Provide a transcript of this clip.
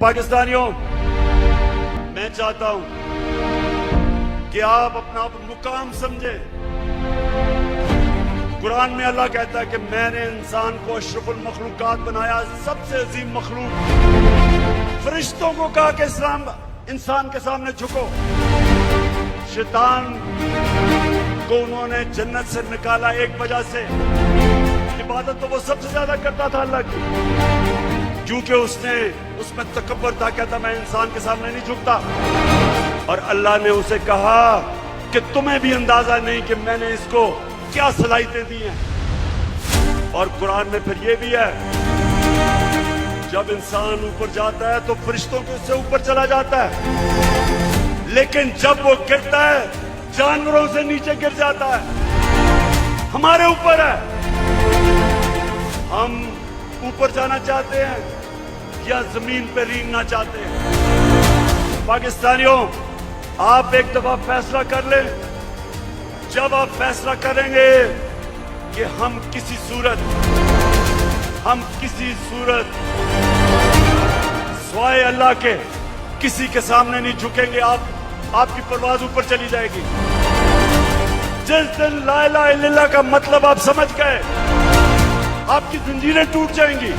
पाकिस्तानियों, मैं चाहता हूं कि आप अपना मुकाम समझें। कुरान में अल्लाह कहता है कि मैंने इंसान को अशरफुल मखलूकात बनाया, सबसे अजीम मखलूक। फरिश्तों को कहा कि इस्लाम इंसान के सामने झुको। शैतान को उन्होंने जन्नत से निकाला एक वजह से, इबादत तो वो सबसे ज्यादा करता था अल्लाह की, क्योंकि उसमें तकब्बुर था, कहता मैं इंसान के सामने नहीं झुकता। और अल्लाह ने उसे कहा कि तुम्हें भी अंदाजा नहीं कि मैंने इसको क्या सलाहियतें दी हैं। और कुरान में फिर ये भी है, जब इंसान ऊपर जाता है तो फरिश्तों के उससे ऊपर चला जाता है, लेकिन जब वो गिरता है जानवरों से नीचे गिर जाता है। हमारे ऊपर है, हम ऊपर जाना चाहते हैं या जमीन पे रेंगना चाहते हैं। पाकिस्तानियों, आप एक दफा फैसला कर लें। जब आप फैसला करेंगे कि हम किसी सूरत सिवाय अल्लाह के किसी के सामने नहीं झुकेंगे, आपकी परवाज ऊपर चली जाएगी। जिस दिन ला इलाहा इल्लल्लाह का मतलब आप समझ गए, आपकी जंजीरें टूट जाएंगी।